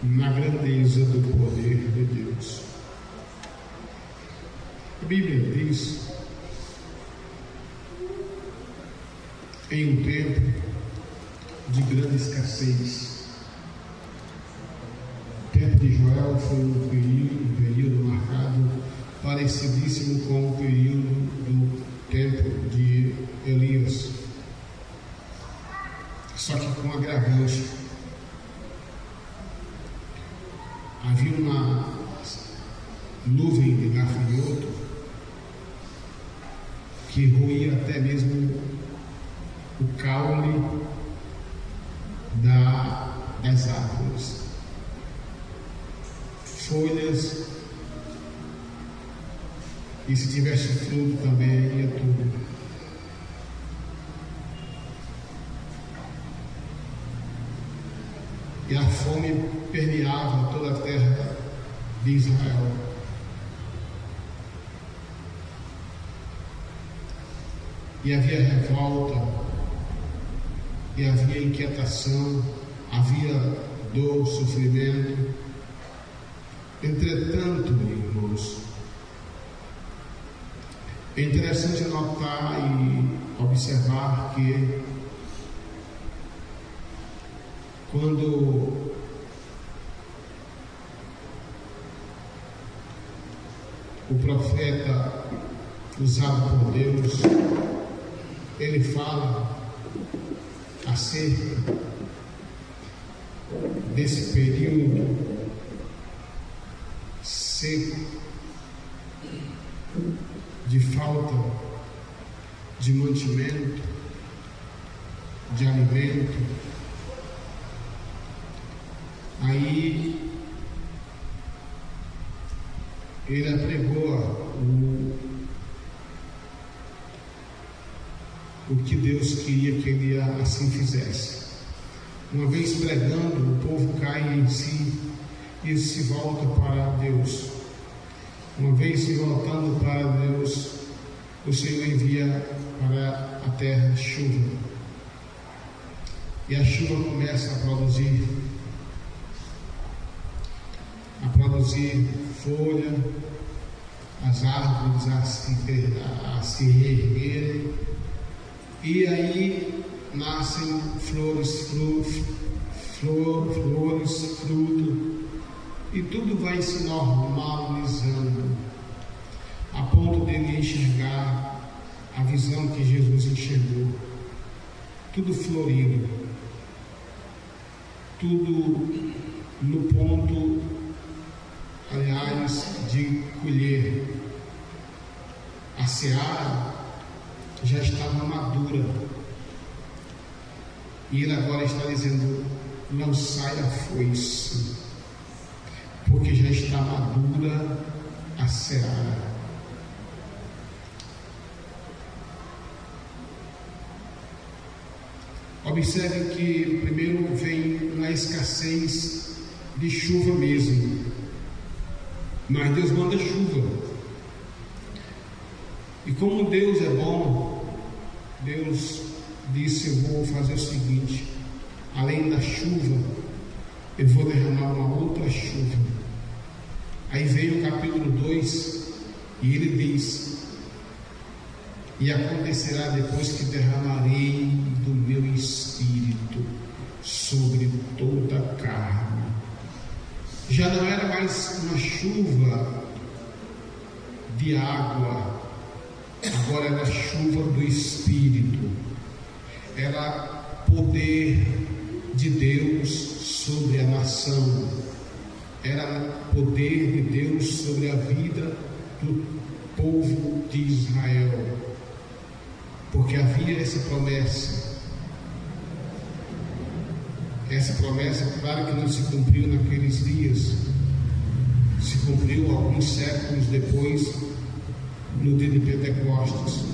na grandeza do poder de Deus. A Bíblia diz, em um tempo de grande escassez, o tempo de Joel foi um período marcado parecidíssimo com o período do tempo de Elias, só que com agravante. Havia uma nuvem de gafanhoto que roía até mesmo o caule das árvores, folhas, e se tivesse fruto também ia tudo. E a fome permeava toda a terra de Israel. E havia revolta, e havia inquietação, havia dor, sofrimento. Entretanto, irmãos, é interessante notar e observar que quando o profeta usado por Deus, ele fala acerca desse período seco, de falta de mantimento, de alimento. Aí ele apregoa o que Deus queria que ele assim fizesse. Uma vez pregando, o povo cai em si e se volta para Deus. Uma vez se voltando para Deus, o Senhor envia para a terra chuva. E a chuva começa a produzir folha, as árvores a se reerguerem, e aí nascem flores, fruto, e tudo vai se normalizando, a ponto dele enxergar a visão que Jesus enxergou, tudo florido, tudo no ponto, aliás, de colher. A seara já estava madura, e ele agora está dizendo: lançai a foice, porque já está madura a seara. Observe que primeiro vem na escassez de chuva mesmo, mas Deus manda chuva. E como Deus é bom, Deus disse: eu vou fazer o seguinte, além da chuva, eu vou derramar uma outra chuva. Aí vem o capítulo 2 e ele diz: e acontecerá depois que derramarei do meu espírito sobre toda a carne. Já não era mais uma chuva de água, agora era chuva do Espírito, era poder de Deus sobre a nação, era poder de Deus sobre a vida do povo de Israel, porque havia essa promessa, claro que não se cumpriu naqueles dias, se cumpriu alguns séculos depois, no dia de Pentecostes.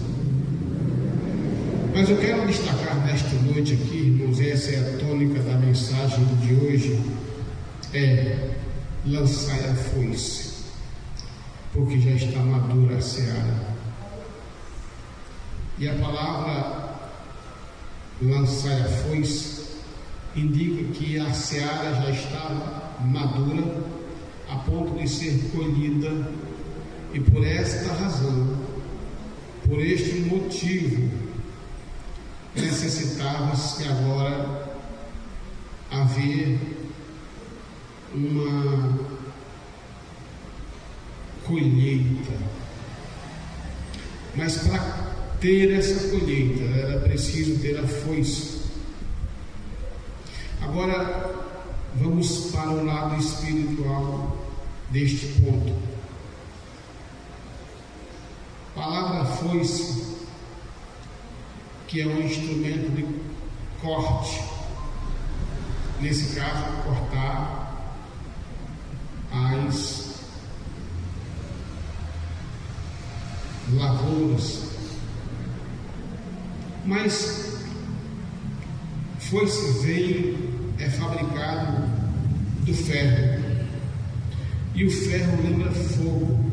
Mas eu quero destacar nesta noite aqui, irmãos, essa é a tônica da mensagem de hoje, é: lançai a foice, porque já está madura a seara. E a palavra lançai a foice indica que a seara já estava madura a ponto de ser colhida, e por esta razão, por este motivo, necessitava-se agora haver uma colheita. Mas para ter essa colheita era preciso ter a foice. Agora vamos para o lado espiritual deste ponto. A palavra foice, que é um instrumento de corte, nesse caso cortar as lavouras. Mas foice é fabricado do ferro, e o ferro lembra fogo.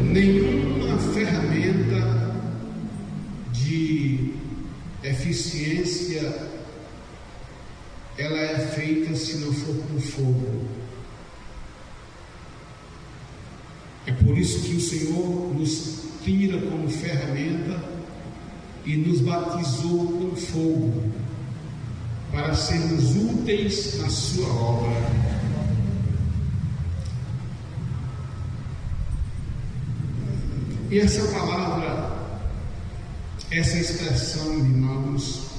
Nenhuma ferramenta de eficiência ela é feita se não for com fogo. É por isso que o Senhor nos tira como ferramenta e nos batizou com fogo, para sermos úteis na sua obra. E essa palavra, essa expressão, irmãos,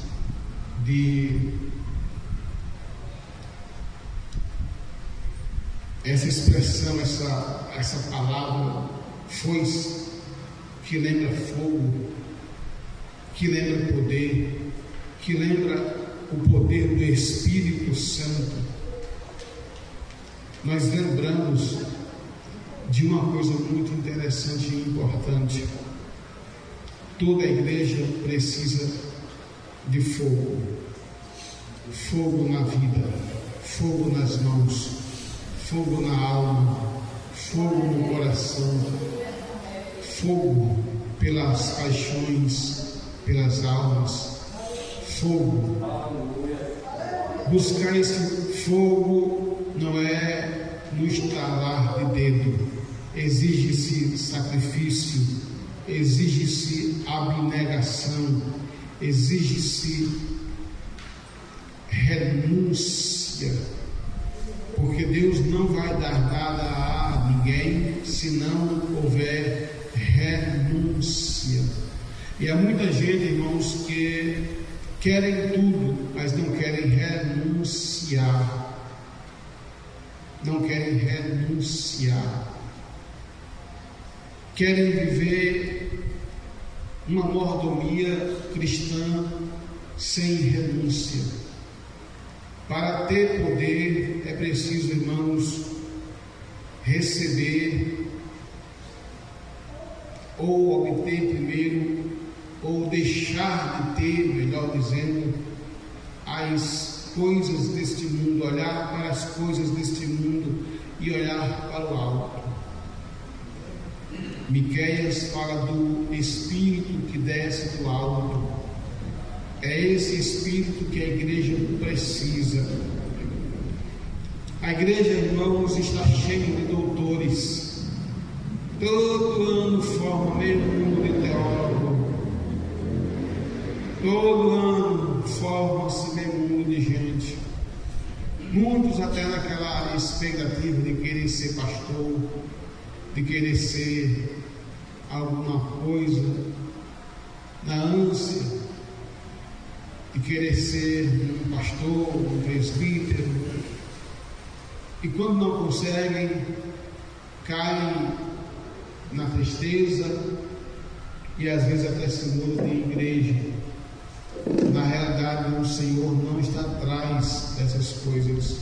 essa palavra foice, que lembra fogo, que lembra poder, que lembra o poder do Espírito Santo, nós lembramos de uma coisa muito interessante e importante. Toda a igreja precisa de fogo. Fogo na vida, fogo nas mãos, fogo na alma, fogo no coração, fogo pelas paixões, pelas almas, fogo. Buscar esse fogo não é no estalar de dedo. Exige-se sacrifício, exige-se abnegação, exige-se renúncia, porque Deus não vai dar nada a ninguém se não houver renúncia. E há muita gente, irmãos, que querem tudo, mas não querem renunciar. Não querem renunciar. Querem viver uma mordomia cristã sem renúncia. Para ter poder é preciso, irmãos, receber ou obter primeiro, ou deixar de ter, melhor dizendo, as coisas deste mundo, olhar para as coisas deste mundo e olhar para o alto. Miqueias fala do Espírito que desce do alto. É esse Espírito que a igreja precisa. A igreja, irmãos, está cheia de doutores. Todo ano forma meio mundo de teólogo. Todo ano forma-se meio mundo de gente. Muitos até naquela expectativa de querer ser pastor, de querer ser alguma coisa, na ânsia de querer ser um pastor, um presbítero, e quando não conseguem, caem na tristeza e às vezes até se mudam de igreja. Na realidade, o Senhor não está atrás dessas coisas.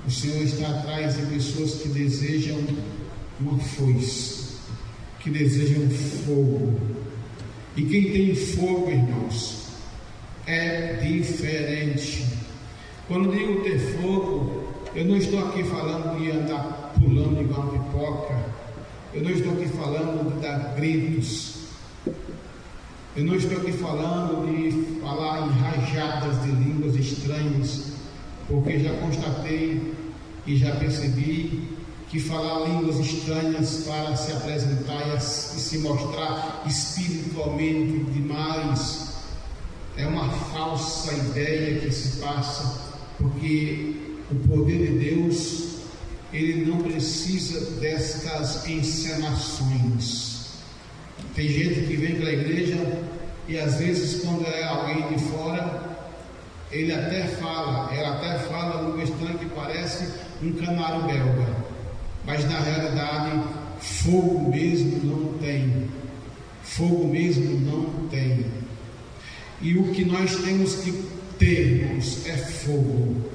O Senhor está atrás de pessoas que desejam uma foice, que desejam fogo. E quem tem fogo, irmãos, é diferente. Quando digo ter fogo, eu não estou aqui falando de andar pulando igual uma pipoca. Eu não estou aqui falando de dar gritos. Eu não estou aqui falando de falar em rajadas de línguas estranhas, porque já constatei e já percebi que falar línguas estranhas para se apresentar e se mostrar espiritualmente demais é uma falsa ideia que se passa, porque o poder de Deus, ele não precisa destas encenações. Tem gente que vem para a igreja e às vezes, quando é alguém de fora, ela até fala num estranho que parece um canário belga, mas na realidade fogo mesmo não tem. Fogo mesmo não tem. E o que nós temos que termos é fogo.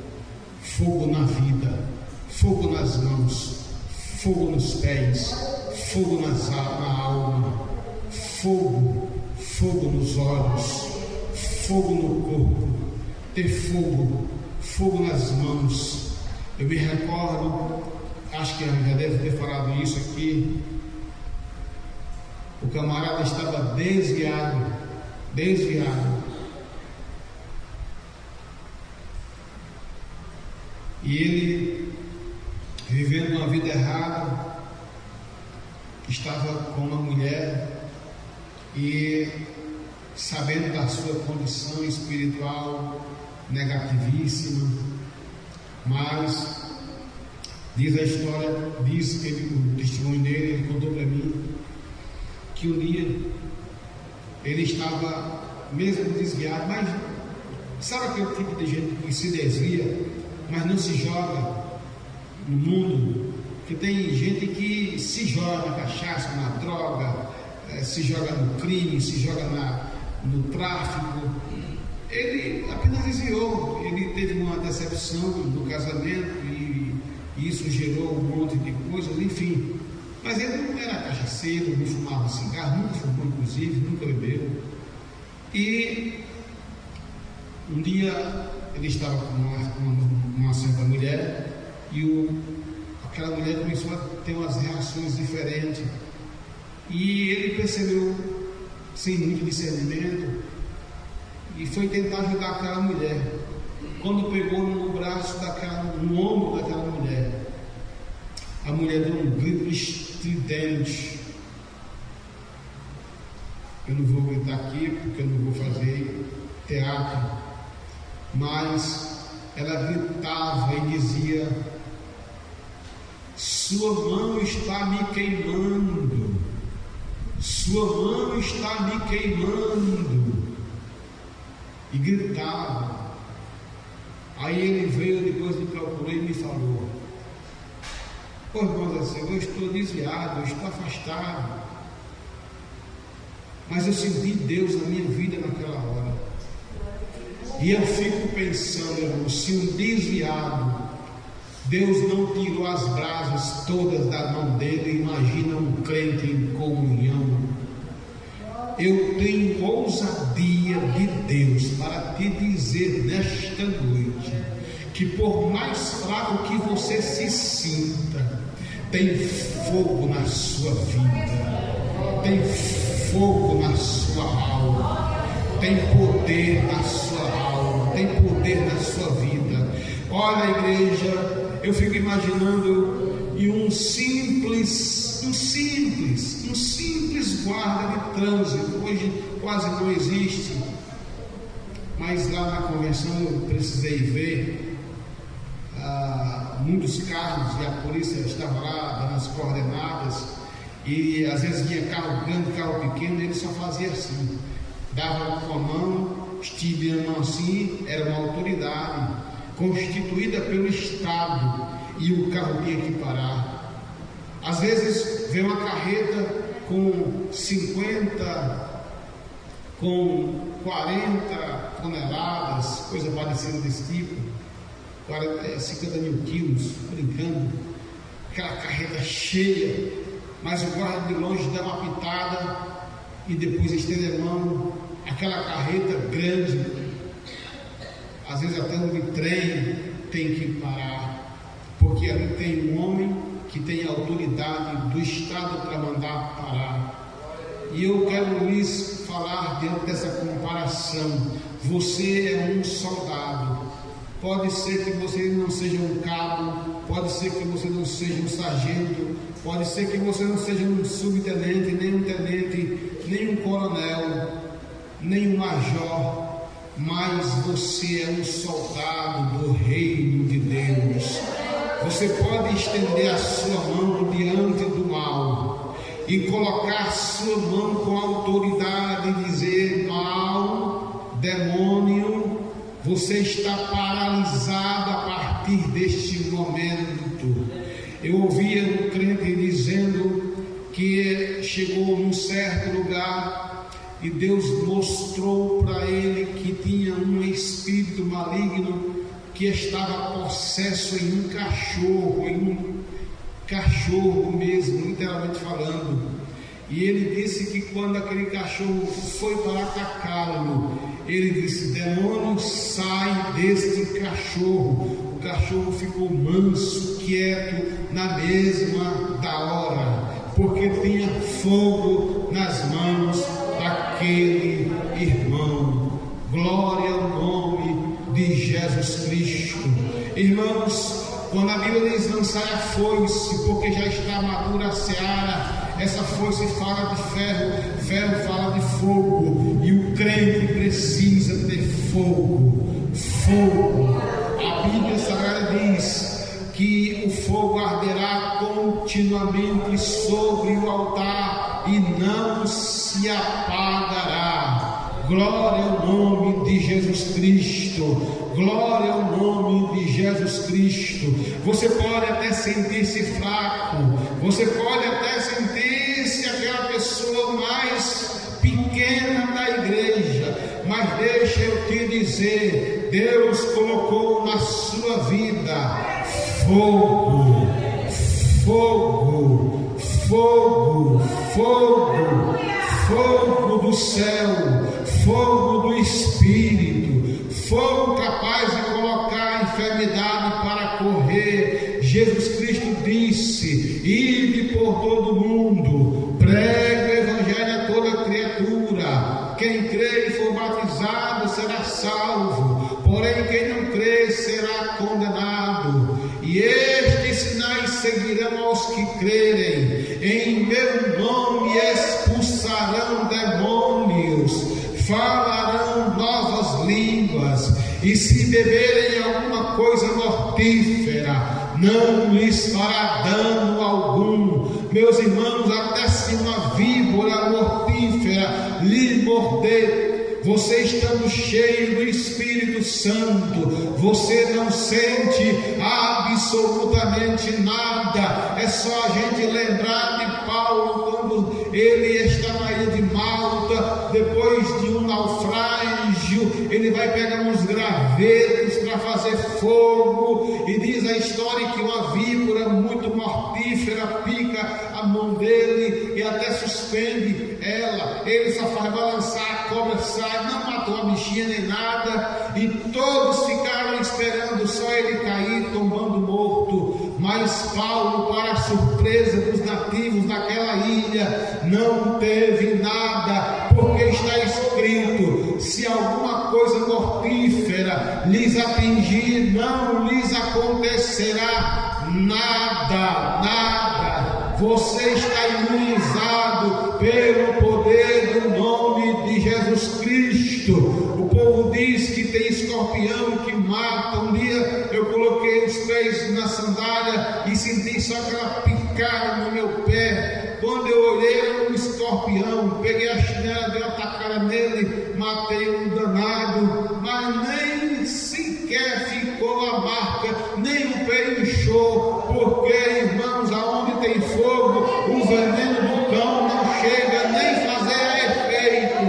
Fogo na vida, fogo nas mãos, fogo nos pés, fogo na alma, fogo nos olhos, fogo no corpo, ter fogo nas mãos. Eu me recordo, acho que já deve ter falado isso aqui, o camarada estava desviado, e ele, vivendo uma vida errada, estava com uma mulher e, sabendo da sua condição espiritual negativíssima, mas diz a história, diz que o testemunho dele, ele contou para mim que um dia ele estava mesmo desviado, mas sabe aquele tipo de gente que se desvia, mas não se joga no mundo? Que tem gente que se joga na cachaça, na droga, se joga no crime, se joga no tráfico. Ele apenas desviou, ele teve uma decepção no casamento e isso gerou um monte de coisas, enfim. Mas ele não era cachaceiro, não fumava cigarro, nunca fumou, inclusive, nunca bebeu. E um dia ele estava com uma certa mulher e aquela mulher começou a ter umas reações diferentes. E ele percebeu, sem muito discernimento, e foi tentar ajudar aquela mulher. Quando pegou no braço no ombro daquela mulher, a mulher deu um grito estridente. Eu não vou gritar aqui porque eu não vou fazer teatro, mas ela gritava e dizia: sua mão está me queimando, sua mão está me queimando, e gritava. Aí ele veio, depois me procurou e me falou: pô, irmão, assim, eu estou desviado, eu estou afastado, mas eu senti Deus na minha vida naquela hora. E eu fico pensando, irmão, se um desviado, Deus não tirou as brasas todas da mão dele, imagina um crente em comunhão. Eu tenho ousadia de Deus para te dizer nesta noite que, por mais fraco que você se sinta, tem fogo na sua vida, tem fogo na sua alma, tem poder na sua alma, tem poder na sua vida. Olha, igreja, eu fico imaginando e um simples guarda de trânsito, hoje quase não existe, mas lá na convenção eu precisei ver muitos carros e a polícia estava lá dando as coordenadas, e às vezes vinha carro grande, carro pequeno, ele só fazia assim, dava com a mão, esticando a mão assim, era uma autoridade constituída pelo Estado e o carro tinha que parar. Às vezes vem uma carreta com 50, com 40 toneladas, coisa parecida desse tipo, 50 mil quilos, brincando, aquela carreta cheia, mas o guarda de longe dá uma pitada e depois estende a mão, aquela carreta grande, às vezes até no trem tem que parar, porque ali tem um homem que tem a autoridade do Estado para mandar parar. E eu quero lhes falar dentro dessa comparação. Você é um soldado. Pode ser que você não seja um cabo, pode ser que você não seja um sargento, pode ser que você não seja um subtenente, nem um tenente, nem um coronel, nem um major, mas você é um soldado do reino de Deus. Você pode estender a sua mão diante do mal e colocar a sua mão com autoridade e dizer: mal, demônio, você está paralisado a partir deste momento. Eu ouvia um crente dizendo que chegou num certo lugar e Deus mostrou para ele que tinha um espírito maligno que estava possesso em um cachorro mesmo, literalmente falando. E ele disse que quando aquele cachorro foi para atacá-lo, ele disse: demônio, sai deste cachorro. O cachorro ficou manso, quieto, na mesma da hora, porque tinha fogo nas mãos daquele irmão. Glória ao nome de Jesus Cristo. Irmãos, quando a Bíblia diz: lançai a foice, porque já está madura a seara, essa foice fala de ferro, ferro fala de fogo, e o crente precisa ter fogo. Fogo. A Bíblia Sagrada diz que o fogo arderá continuamente sobre o altar e não se apagará. Glória ao nome de Jesus Cristo. Glória ao nome de Jesus Cristo. Você pode até sentir-se fraco, você pode até sentir-se aquela pessoa mais pequena da igreja, mas deixa eu te dizer, Deus colocou na sua vida fogo, fogo, fogo, fogo, fogo do céu, fogo do Espírito, fogo capaz de colocar a enfermidade para correr. Jesus Cristo disse: ide por todo mundo, pregue o evangelho a toda criatura. Quem crê e for batizado será salvo, porém quem não crê será condenado. E estes sinais seguirão aos que crerem: em meu nome expulsarão demônios, falarão novas línguas, e se beberem alguma coisa mortífera, não lhes fará dano algum. Meus irmãos, até se uma víbora mortífera lhe morder, você estando cheio do Espírito Santo, você não sente absolutamente nada. É só a gente lembrar de Paulo, quando ele está na ilha de Malta, depois de um naufrágio, ele vai pegar uns gravetos para fazer fogo, e diz a história que uma víbora muito mortífera pica a mão dele e até suspende ela. Ele só faz balançar, a cobra sai, não matou a bichinha nem nada, e todos ficaram esperando só ele cair, tombando morto. Mas Paulo, para a surpresa dos nativos daquela ilha, não teve nada, porque está escrito: se alguma coisa mortífera lhes atingir, não lhes acontecerá nada, nada. Você está imunizado pelo poder do nome de Jesus Cristo. O povo diz que tem escorpião que mata. Um dia eu coloquei os pés na sandália e senti só aquela picada no meu pé. Quando eu olhei, era um escorpião. Peguei a chinela, dei uma tacada nele, matei um danado, mas nem sequer ficou a marca, nem o pé inchou, porque, irmãos, aonde tem fogo, o veneno do cão não chega nem fazer efeito.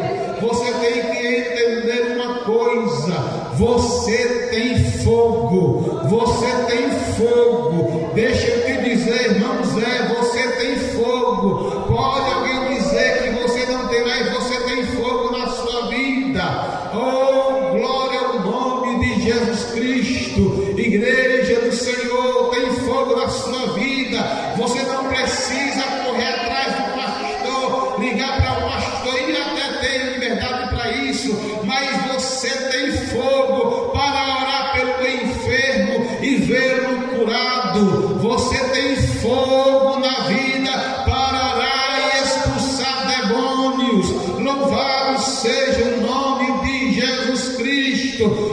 Você tem que entender uma coisa: você tem fogo, você tem fogo. Deixa eu te dizer, irmão Zé, você tem fogo. Pode alguém dizer que você não tem, mas você tem fogo na sua vida. Oh, glória ao nome de Jesus Cristo. Igreja do Senhor, tem fogo na sua vida. Você não precisa correr atrás do pastor, ligar para o pastor, ir até ter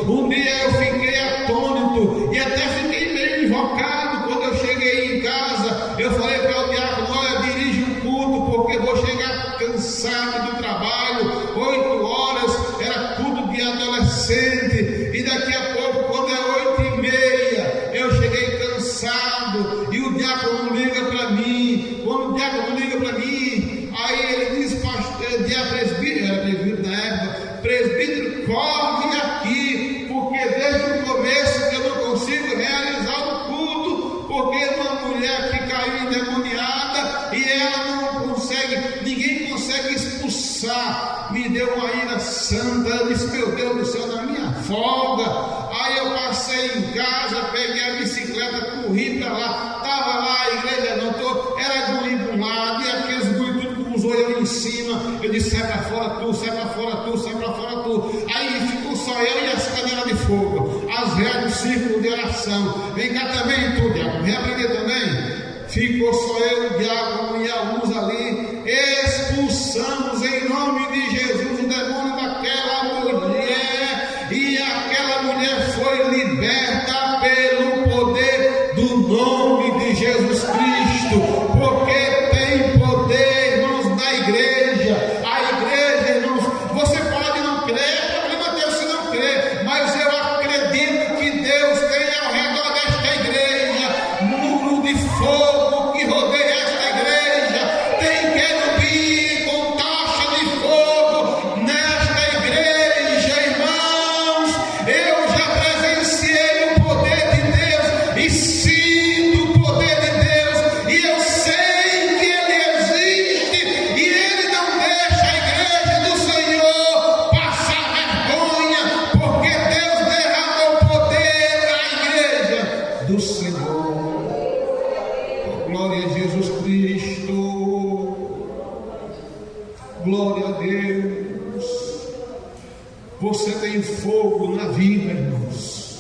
Um dia eu fiquei atônito e até fiquei meio invocado. Quando eu cheguei em casa, eu falei para o diácono: olha, dirige um culto, porque vou chegar cansado do trabalho. 8 horas, era culto de adolescente, e daqui a pouco, quando é 8h30, eu cheguei cansado, e o diácono liga para mim. Quando o diácono liga para mim, aí ele diz: pastor, presbítero na época, presbítero, corre aqui, porque desde o começo eu não consigo realizar o culto, porque uma mulher que caiu endemoniada e ela não consegue, ninguém consegue expulsar. Me deu uma ira santa. Eu disse: meu Deus do céu, na minha folga. Aí eu passei em casa, peguei a bicicleta, corri para lá, estava lá a igreja, não era guri para um lado, e aqueles guri tudo com os olhos em cima. Eu disse: sai para fora tu, sai para fora tu, sai para fora tu. Aí ficou só eu e as canelas de fogo, as velhas do círculo de oração. Vem cá também tu, diácono, vem aprender também. Ficou só eu, o diácono e alguns ali. Expulsamos em nome de Jesus o demônio daquela mulher, e aquela mulher foi liberta pelo poder do nome de Jesus Cristo, porque tem poder, irmãos, na igreja. A igreja, irmãos, você pode não crer, problema teu se não crer, mas eu acredito que Deus tem ao redor desta igreja muro de fogo que rodeia esta igreja. Tem querubim com tocha de fogo nesta igreja, irmãos. Eu já presenciei o poder de Deus e sinto o poder de Deus, e eu sei que Ele existe, e Ele não deixa a igreja do Senhor passar vergonha, porque Deus derramou poder na igreja do Senhor. Oh, glória a Jesus Cristo. Glória a Deus. Você tem fogo na vida, irmãos.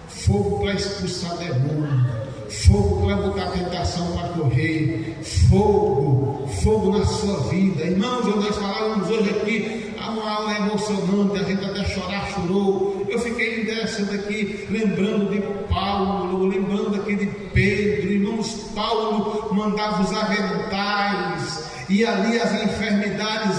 Fogo para expulsar demônio, fogo para botar tentação para correr, fogo na sua vida. Irmãos, nós falávamos hoje aqui, uma aula emocionante, a gente até chorou. Eu fiquei interessante aqui, lembrando de Paulo, lembrando aqui de Pedro. Irmãos, Paulo mandava os aventais, e ali as enfermidades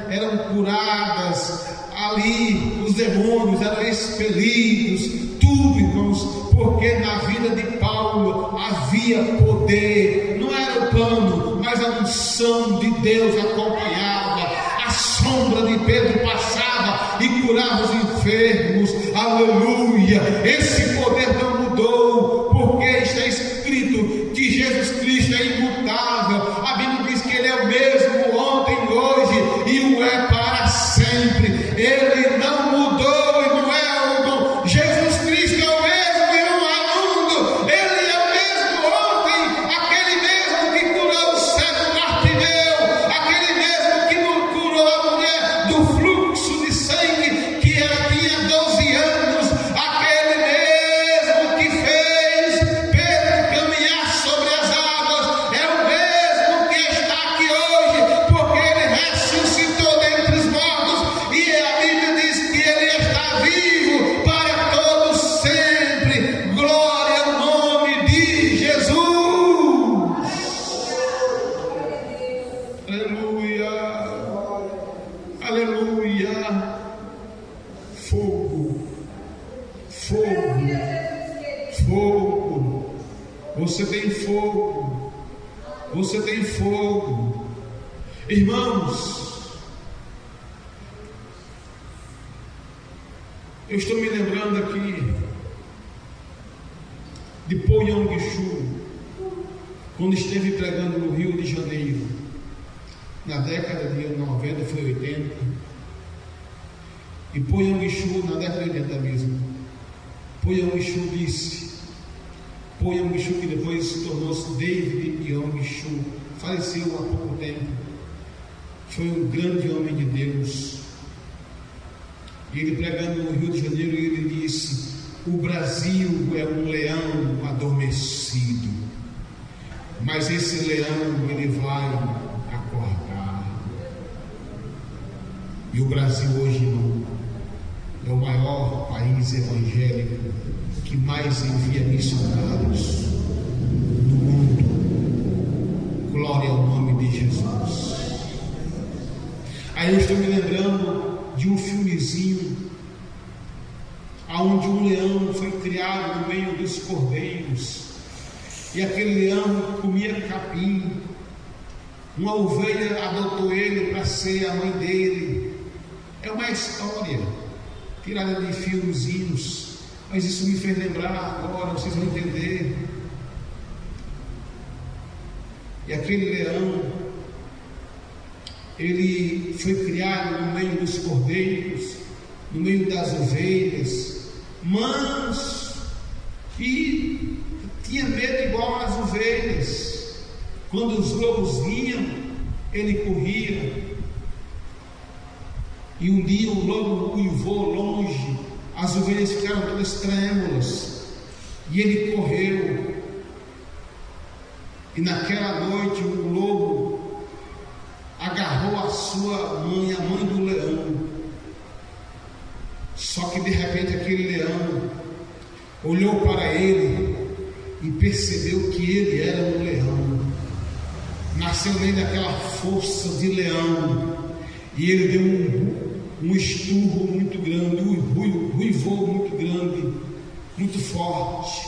eram curadas, ali os demônios eram expelidos, tudo, irmãos, porque na vida de Paulo havia poder. Não era o plano, mas a unção de Deus acompanhava. A sombra de Pedro passava e curava os enfermos. Aleluia! Esse poder não mudou, porque está escrito que Jesus Cristo é imutável. A Bíblia diz que Ele é o mesmo ontem, hoje e o é para sempre. Ele não mudou e não é o Jesus Cristo é o mesmo e não há mundo. Ele é o mesmo ontem, aquele mesmo que curou o cego Bartimeu, aquele mesmo que curou a mulher do fluxo de sangue que ela tinha 12 anos, aquele mesmo que fez Pedro caminhar sobre as águas, é o mesmo que está aqui hoje, porque Ele ressuscitou dentre os mortos, e a Bíblia diz que Ele está vivo para todo sempre. Glória ao nome de Jesus. Aleluia, aleluia. Fogo, fogo, fogo. Você tem fogo, você tem fogo. Irmãos, eu estou me lembrando aqui de Paul Yong-Chu, quando esteve pregando no Rio de Janeiro, na década de 90, foi 80. E Paul Yong-Chu, na década de 80 mesmo, Paul Yong-Chu disse, Paul Yong-Chu, que depois se tornou-se David Yong-Chu, faleceu há pouco tempo, foi um grande homem de Deus. E ele pregando no Rio de Janeiro, ele disse: o Brasil é um leão adormecido, mas esse leão ele vai acordar. E o Brasil hoje não é o maior país país evangélico que mais envia missionários no mundo. Glória ao nome de Jesus. Aí eu estou me lembrando de um filmezinho onde um leão foi criado no meio dos cordeiros, e aquele leão comia capim. Uma ovelha adotou ele para ser a mãe dele. É uma história tirada de filmezinhos, mas isso me fez lembrar agora, vocês vão entender. E aquele leão, ele foi criado no meio dos cordeiros, no meio das ovelhas, manso, e tinha medo igual às ovelhas. Quando os lobos vinham, ele corria. E um dia o lobo uivou longe, as ovelhas ficaram todas trêmulas, e ele correu. E naquela noite o lobo agarrou a sua mãe, a mãe do leão. Só que de repente aquele leão olhou para ele e percebeu que ele era um leão. Nasceu dentro daquela força de leão, e ele deu um esturro muito grande, uivou muito grande, muito forte.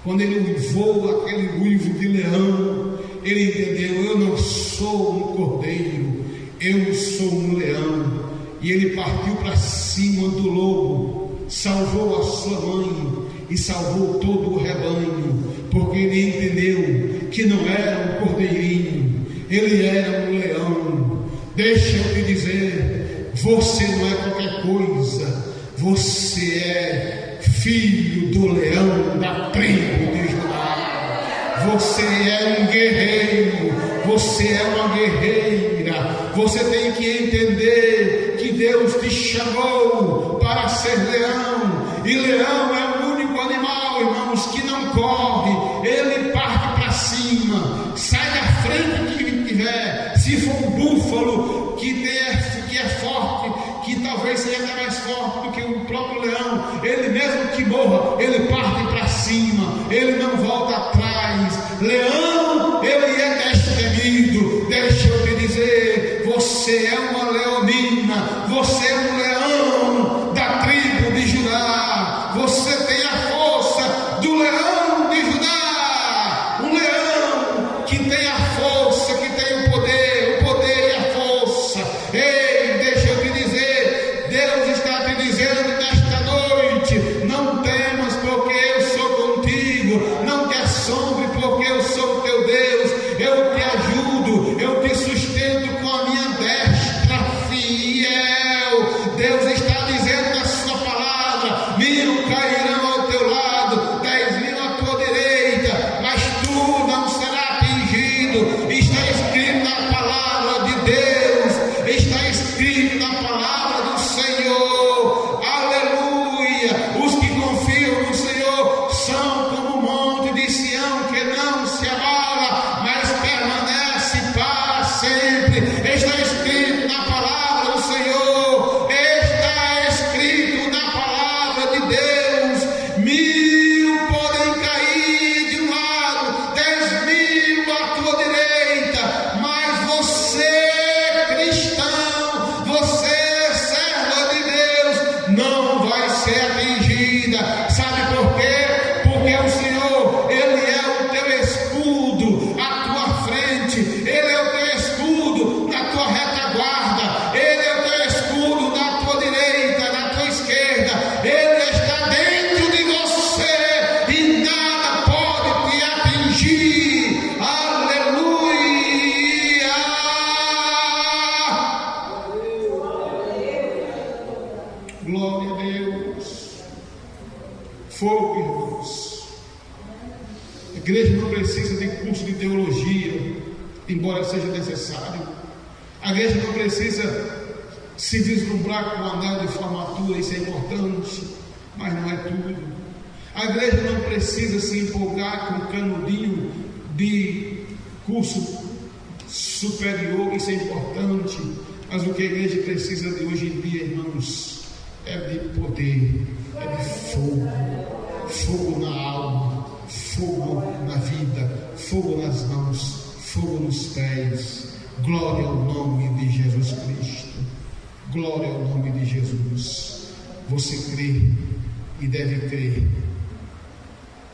Quando ele uivou aquele uivo de leão, ele entendeu: eu não sou um cordeiro, eu sou um leão. E ele partiu para cima do lobo, salvou a sua mãe e salvou todo o rebanho, porque ele entendeu que não era um cordeirinho, ele era um leão. Deixa eu te dizer, você não é qualquer coisa, você é filho do leão da tribo de Judá. Você é um guerreiro, você é uma guerreira. Você tem que entender que Deus te chamou para ser leão, e leão é o único animal, irmãos, que não corre, ele parte para cima, sai da frente que tiver. Se for um búfalo que é forte, que talvez seja até mais forte do que o próprio leão, ele mesmo que morra, ele parte para cima, ele não volta atrás. Leão, ele é destemido. Deixa eu te dizer, você é uma leonina, você é um leão da tribo de Judá, você tem a força do leão de Judá, um leão que tem a força, que tem o poder e a força. Ei, deixa eu te dizer, Deus está te dizendo nesta noite: não temas, porque eu sou contigo, não te assombre, porque eu sou o teu Deus, eu te ajudo, eu te sustento com a minha destra fiel. Deus está dizendo na sua palavra: 1000 cairão ao teu lado, 10.000 à tua direita, mas tu não serás atingido. Está escrito na palavra de Deus, está escrito na palavra do Senhor. Aleluia! Os que confiam no Senhor são como o monte de Sião, que não se abala, mas permanece para sempre. Está escrito na palavra do Senhor, está escrito na palavra de Deus: 1000 podem cair de um lado, 10.000 à tua direita, mas você, cristão, você, serva de Deus, não vai ser atingida. Sabe por quê? Porque o Senhor, ele é o teu escudo à tua frente, ele é o teu escudo na tua retaguarda, ele é o teu escudo na tua direita, na tua esquerda, ele está dentro de você e nada pode te atingir. Aleluia! Glória a Deus. Fogo, irmãos. A igreja não precisa de curso de teologia, embora seja necessário. A igreja não precisa se vislumbrar com o anel de formatura, isso é importante, mas não é tudo. A igreja não precisa se empolgar com o canudinho de curso superior, isso é importante, mas o que a igreja precisa de hoje em dia, irmãos, é de poder, é de fogo, fogo na alma, fogo na vida, fogo nas mãos, fogo nos pés. Glória ao nome de Jesus Cristo, glória ao nome de Jesus. Você crê e deve crer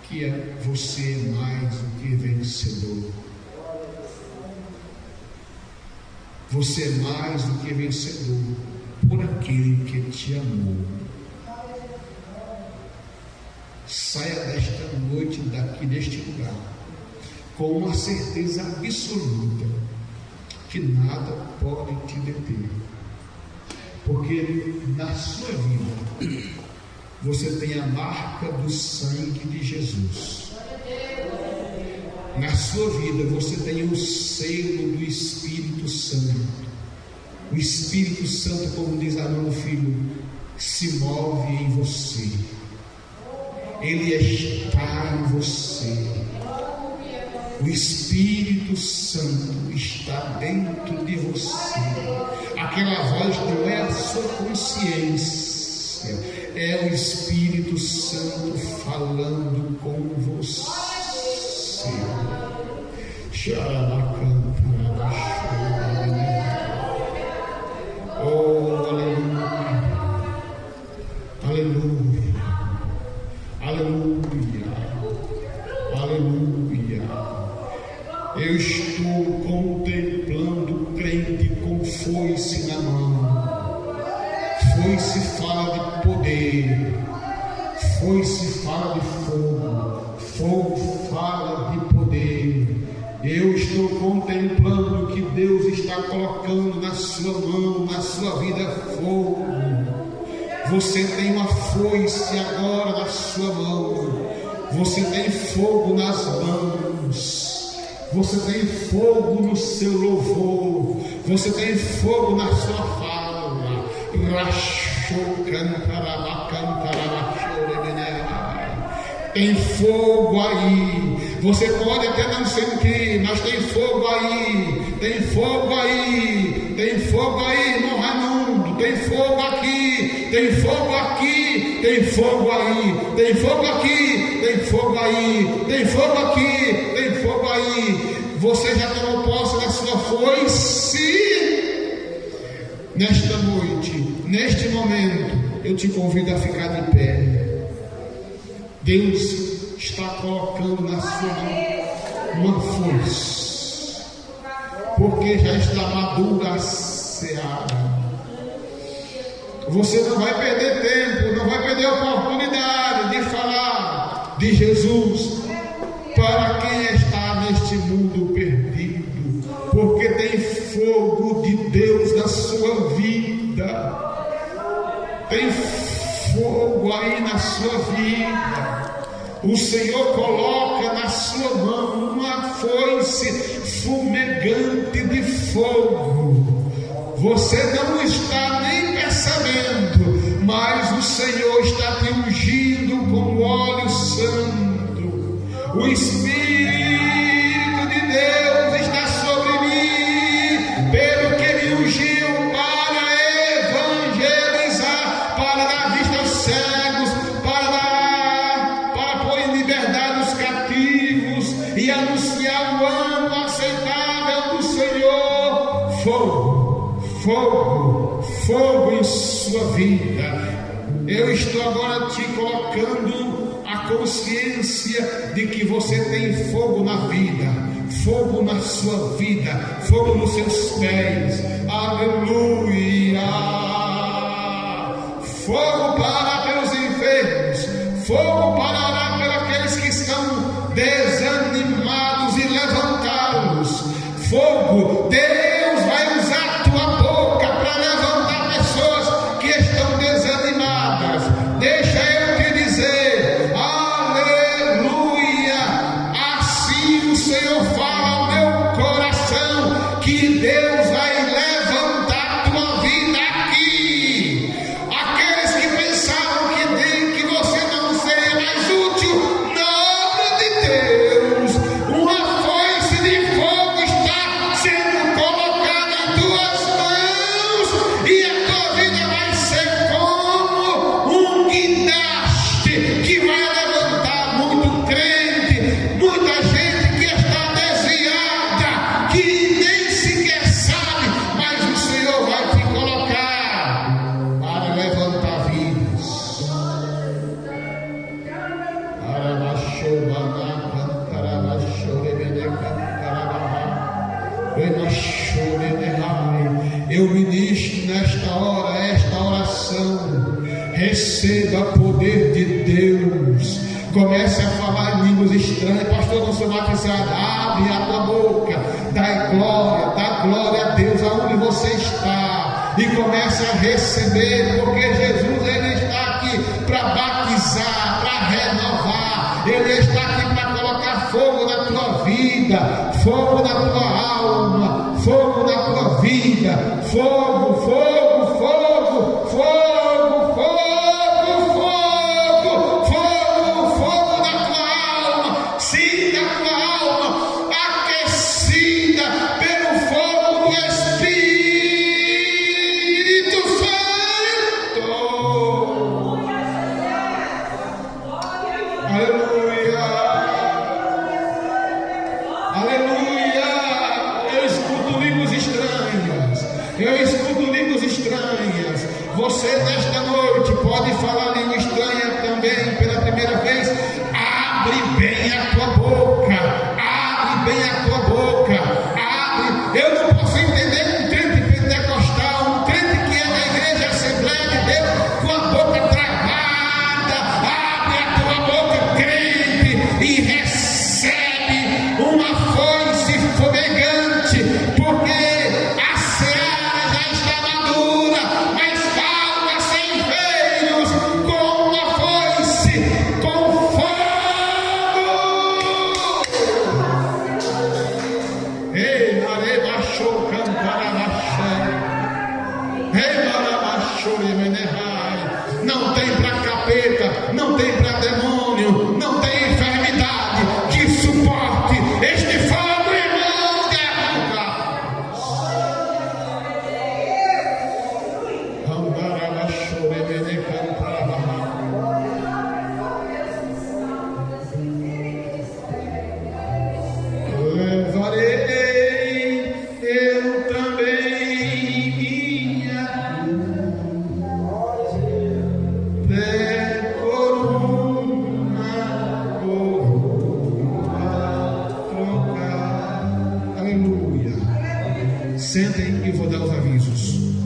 que você é mais do que vencedor. Você é mais do que vencedor por aquele que te amou. Saia desta noite daqui deste lugar com uma certeza absoluta que nada pode te deter, porque na sua vida você tem a marca do sangue de Jesus. Na sua vida você tem o selo do Espírito Santo. O Espírito Santo, como diz Arão Filho, se move em você. Ele está em você. O Espírito Santo está dentro de você. Aquela voz não é a sua consciência, é o Espírito Santo falando com você. Oh, aleluia, aleluia, aleluia, aleluia. Eu estou contemplando o crente com foice na mão. Foice fala de poder, foice fala de fogo, fogo fala de poder. Eu estou contemplando que Deus está colocando na sua mão, na sua vida, fogo. Você tem uma foice agora na sua mão. Você tem fogo nas mãos. Você tem fogo no seu louvor. Você tem fogo na sua fala. Tem fogo aí. Você pode até não sentir, mas tem fogo aí. Tem fogo aí. Tem fogo aí, irmão Raimundo. Tem fogo aqui. Tem fogo aqui. Tem fogo aí. Tem fogo aqui. Tem fogo aí. Tem fogo aqui. Tem fogo aí. Você já tomou posse da sua foice? Nesta noite, neste momento, eu te convido a ficar de pé. Deus está colocando na sua mão uma força, porque já está madura a seara. Você não vai perder tempo, não vai perder a oportunidade de falar de Jesus para quem está neste mundo perdido, porque tem fogo de Deus na sua vida. Tem fogo aí na sua vida. O Senhor coloca na sua mão uma foice fumegante de fogo. Você não está nem percebendo, mas o Senhor está te ungindo com óleo santo. O Espírito de Deus está sobre mim, pelo que me ungiu para evangelizar, para dar vista aos cegos, para pôr em liberdade os cativos e anunciar o ano aceitável do Senhor. Fogo, fogo, fogo em sua vida. Eu estou agora te colocando a consciência de que você tem fogo na vida, fogo na sua vida, fogo nos seus pés. Aleluia! Fogo para orar pelos enfermos, fogo para orar pelos aqueles que estão desanimados e levantá-los. Fogo, Deus vai usar a tua boca para levantar pessoas que estão desanimadas. Deixa eu te dizer, aleluia, assim o Senhor fala ao meu coração, que Deus vai levantar a tua vida aqui. Aqueles que pensavam que você não seria mais útil, nome de Deus, uma foice de fogo está sendo que vai levantar muito crente, muita gente que está desviada, que nem sequer sabe, mas o Senhor vai te colocar para levantar vidas. Eu ministro nesta hora, esta oração. Receba poder de Deus. Comece a falar em línguas estranhas. Pastor, não sou batizado. Abre a tua boca. Dá glória a Deus aonde você está. E comece a receber, porque Jesus, Ele está aqui para batizar, para renovar. Ele está aqui para colocar fogo na tua vida, fogo na tua alma, fogo na tua vida, fogo, fogo, fogo, fogo, fogo, fogo, fogo, fogo na tua alma. Sinta a tua alma aquecida pelo fogo do Espírito Santo. Aleluia, aleluia. Eu escuto línguas estranhas. Eu escuto línguas estranhas. Você nesta noite pode falar língua estranha também pela primeira vez. Abre bem a tua boca. Abre bem a tua boca. Abre. Eu não posso entender um crente pentecostal, um crente que é da igreja Assembleia de Deus, com a boca travada. Abre a tua boca, crente, e recebe uma foice fumegante, porque a seara já está madura, mas falta ceifeiros com uma foice, com fogo. Ei, Mareba, Cantarabaché. Ei, Marabachore, Menerrai. Não tem para capeta, não tem para demônio, não tem enfermidade que suporte este fogo, irmão, de arrancar. Rambarabachore, Menecantarabaché. Levarei eu também minha trocar. Aleluia. Sentem e vou dar os avisos.